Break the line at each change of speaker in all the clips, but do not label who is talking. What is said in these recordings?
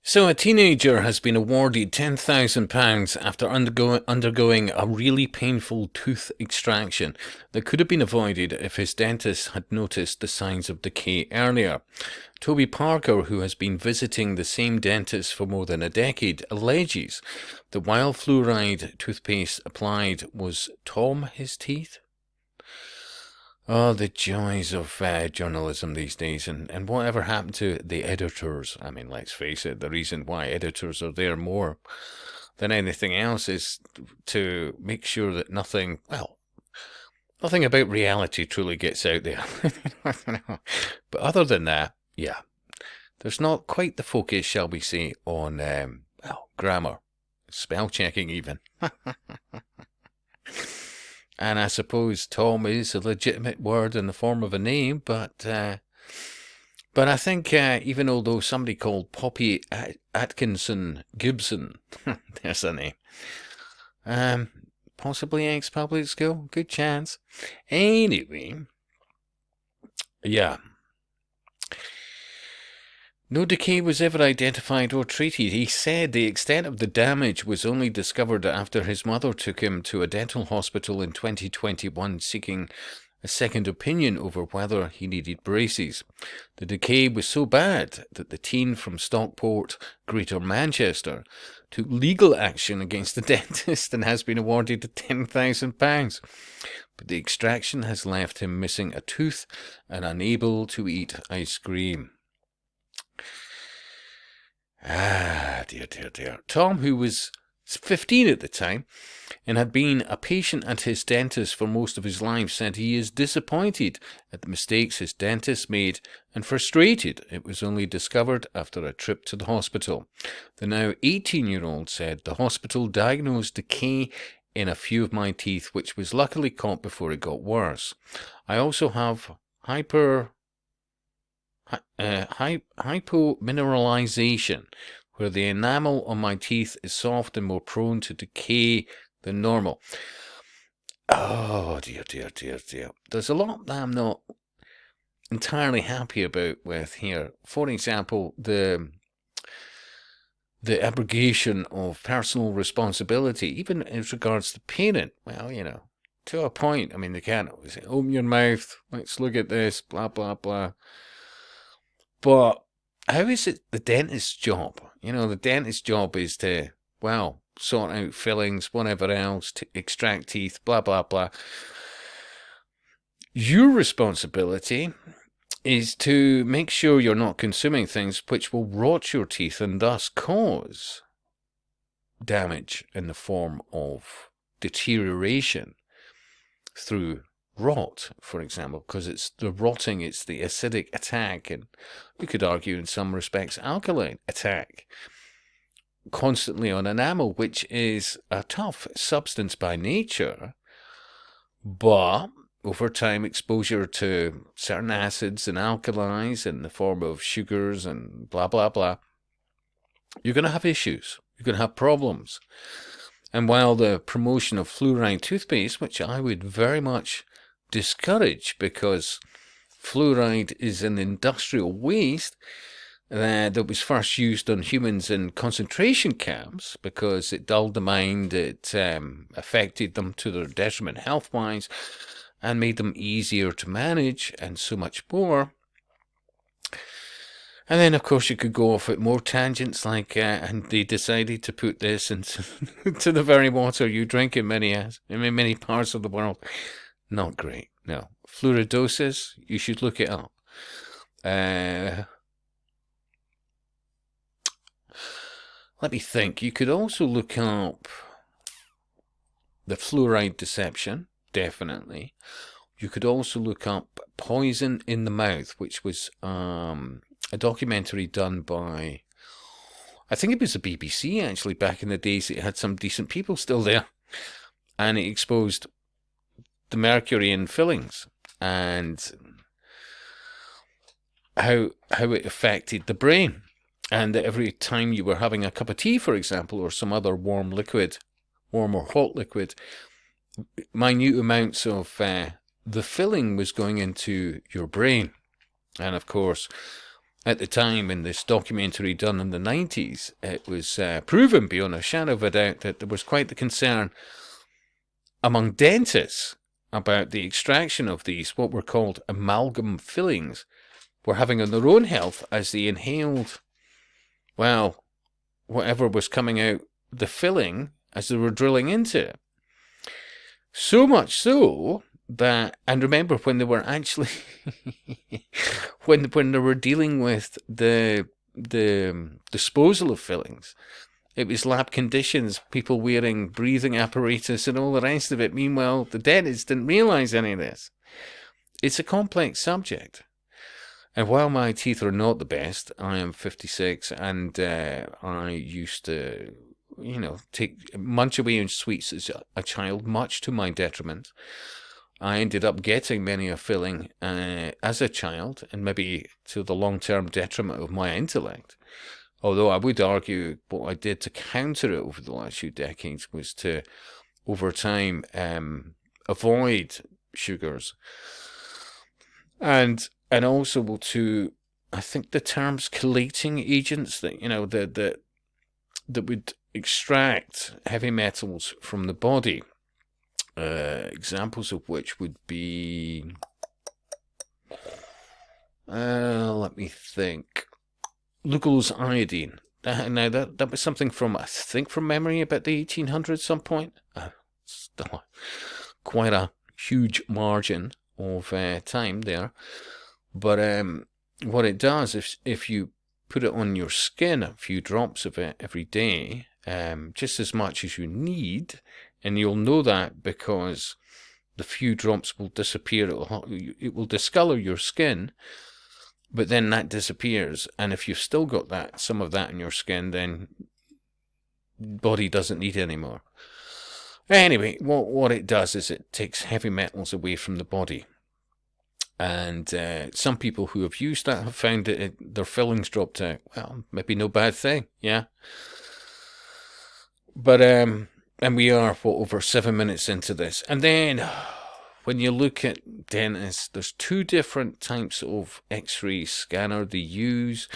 So, a teenager has been awarded £10,000 after undergoing a really painful tooth extraction that could have been avoided if his dentist had noticed the signs of decay earlier. Toby Parker, who has been visiting the same dentist for more than a decade, alleges that while fluoride toothpaste applied was Tom his teeth. Oh, the joys of journalism these days, and whatever happened to the editors? I mean, let's face it, the reason why editors are there more than anything else is to make sure that nothing about reality truly gets out there. But other than that, yeah, there's not quite the focus, shall we say, on, grammar, spell checking even. And I suppose Tom is a legitimate word in the form of a name, but I think even although somebody called Poppy Atkinson Gibson, there's a name, possibly ex-public school, good chance. Anyway, yeah. No decay was ever identified or treated. He said the extent of the damage was only discovered after his mother took him to a dental hospital in 2021 seeking a second opinion over whether he needed braces. The decay was so bad that the teen from Stockport, Greater Manchester, took legal action against the dentist and has been awarded £10,000. But the extraction has left him missing a tooth and unable to eat ice cream. Dear. Tom, who was 15 at the time and had been a patient at his dentist for most of his life, said he is disappointed at the mistakes his dentist made and frustrated it was only discovered after a trip to the hospital. The now 18-year-old said the hospital diagnosed decay in a few of my teeth, which was luckily caught before it got worse. I also have hypomineralization, where the enamel on my teeth is soft and more prone to decay than normal. Oh, dear. There's a lot that I'm not entirely happy about with here. For example, the abrogation of personal responsibility, even as regards the parent. Well, to a point. I mean, they can't always say, open your mouth, let's look at this, blah, blah, blah. But how is it the dentist's job? The dentist's job is to, sort out fillings, whatever else, to extract teeth, blah, blah, blah. Your responsibility is to make sure you're not consuming things which will rot your teeth and thus cause damage in the form of deterioration through rot, for example, because it's the rotting, it's the acidic attack, and you could argue in some respects alkaline attack constantly on enamel, which is a tough substance by nature, but over time exposure to certain acids and alkalis in the form of sugars and blah, blah, blah, you're going to have issues, you're going to have problems. And while the promotion of fluoride toothpaste, which I would very much discourage because fluoride is an industrial waste that was first used on humans in concentration camps because it dulled the mind, it affected them to their detriment health-wise and made them easier to manage and so much more. And then, of course, you could go off at more tangents, like, and they decided to put this into to the very water you drink in many parts of the world. Not great, no. Fluoridosis, you should look it up. Let me think. You could also look up the fluoride deception, definitely. You could also look up poison in the mouth, which was a documentary done by, I think it was the BBC actually, back in the days. It had some decent people still there, and it exposed the mercury in fillings and how it affected the brain, and that every time you were having a cup of tea, for example, or some other warm or hot liquid, minute amounts of the filling was going into your brain. And of course, at the time in this documentary done in the 90s, it was proven beyond a shadow of a doubt that there was quite the concern among dentists about the extraction of these, what were called amalgam fillings, were having on their own health as they inhaled, well, whatever was coming out the filling as they were drilling into it. So much so that, and remember when they were actually, when they were dealing with the disposal of fillings, it was lab conditions, people wearing breathing apparatus and all the rest of it. Meanwhile, the dentists didn't realize any of this. It's a complex subject. And while my teeth are not the best, I am 56 and I used to, munch away on sweets as a child, much to my detriment. I ended up getting many a filling as a child, and maybe to the long-term detriment of my intellect. Although I would argue what I did to counter it over the last few decades was to, over time, avoid sugars. And also to, I think the terms chelating agents that, that would extract heavy metals from the body. Examples of which would be, let me think, Lugol's iodine. That was something from, I think from memory, about the 1800s some point. Still quite a huge margin of time there. But what it does, if you put it on your skin, a few drops of it every day, just as much as you need, and you'll know that because the few drops will disappear. It will discolor your skin, but then that disappears. And if you've still got some of that in your skin, then body doesn't need any more. Anyway, what it does is it takes heavy metals away from the body. And some people who have used that have found that their fillings dropped out. Well, maybe no bad thing, yeah. But, and we are, over 7 minutes into this. And then, when you look at dentists, there's two different types of X-ray scanner they use.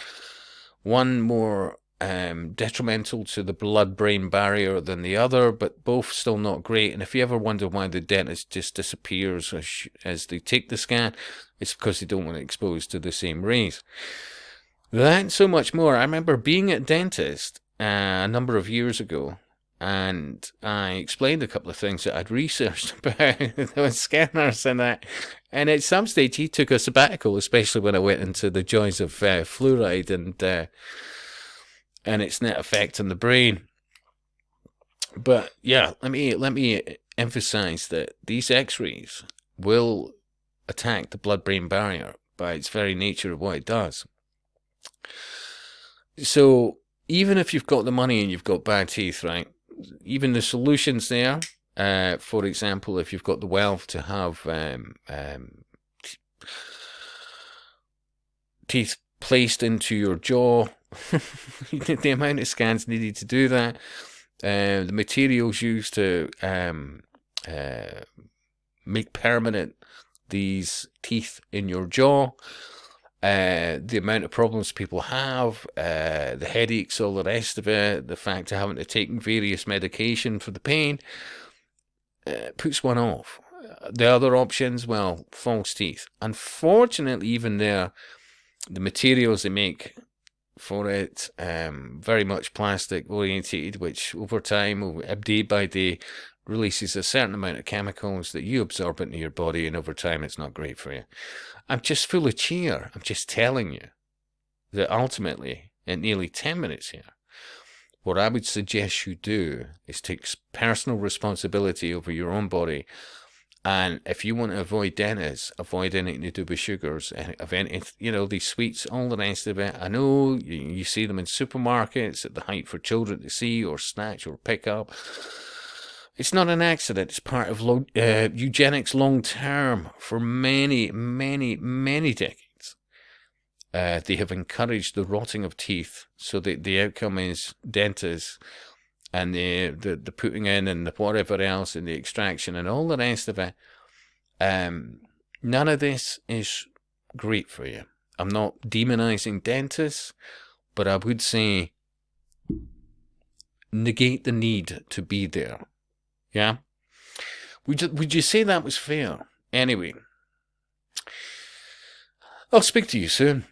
One more detrimental to the blood-brain barrier than the other, but both still not great. And if you ever wonder why the dentist just disappears as they take the scan, it's because they don't want to expose to the same rays. That so much more. I remember being at a dentist a number of years ago, and I explained a couple of things that I'd researched about the scanners and that. And at some stage, he took a sabbatical, especially when I went into the joys of fluoride and its net effect on the brain. But yeah, let me emphasize that these X-rays will attack the blood-brain barrier by its very nature of what it does. So even if you've got the money and you've got bad teeth, right? Even the solutions there, for example, if you've got the wealth to have teeth placed into your jaw, the amount of scans needed to do that, the materials used to make permanent these teeth in your jaw, the amount of problems people have, the headaches, all the rest of it, the fact of having to take various medication for the pain, puts one off. The other options, well, false teeth. Unfortunately, even there, the materials they make for it, very much plastic orientated, which over time, day by day, releases a certain amount of chemicals that you absorb into your body, and over time it's not great for you. I'm just full of cheer. I'm just telling you that ultimately, in nearly 10 minutes here, what I would suggest you do is take personal responsibility over your own body. And if you want to avoid dentists, avoid anything to do with sugars, these sweets, all the rest of it. I know you see them in supermarkets at the height for children to see or snatch or pick up. It's not an accident. It's part of eugenics long term for many, many, many decades. They have encouraged the rotting of teeth, so that the outcome is dentists and the putting in and the whatever else and the extraction and all the rest of it. None of this is great for you. I'm not demonizing dentists, but I would say negate the need to be there. Yeah? Would you say that was fair? Anyway, I'll speak to you soon.